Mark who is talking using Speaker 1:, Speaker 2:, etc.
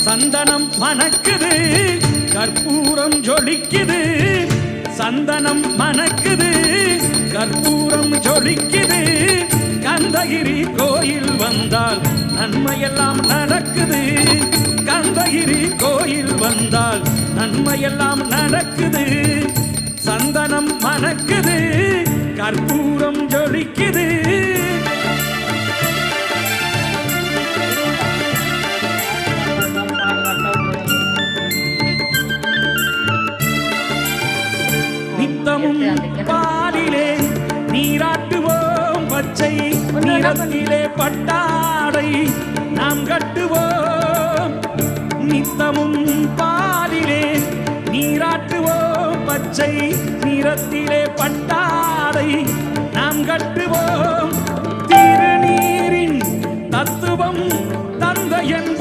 Speaker 1: சந்தனம் மணக்குது கற்பூரம் ஜொலிக்குது சந்தனம் மணக்குது கற்பூரம் ஜொலிக்குது கந்தகிரி கோயில் வந்தால் நன்மையெல்லாம் நடக்குது கந்தகிரி கோயில் வந்தால் நன்மையெல்லாம் நடக்குது சந்தனம் மணக்குது கற்பூரம் ஜொலிக்குது நித்தமும் பாலிலே நீராட்டுவோம் பச்சை நிறத்திலே பட்டாடை நாம் கட்டுவோம் நித்தமும் பாலிலே நீராட்டுவோம் பச்சை நிறத்திலே பட்டாடை நாம் கட்டுவோம் திருநீரின் தத்துவம் தந்தையன்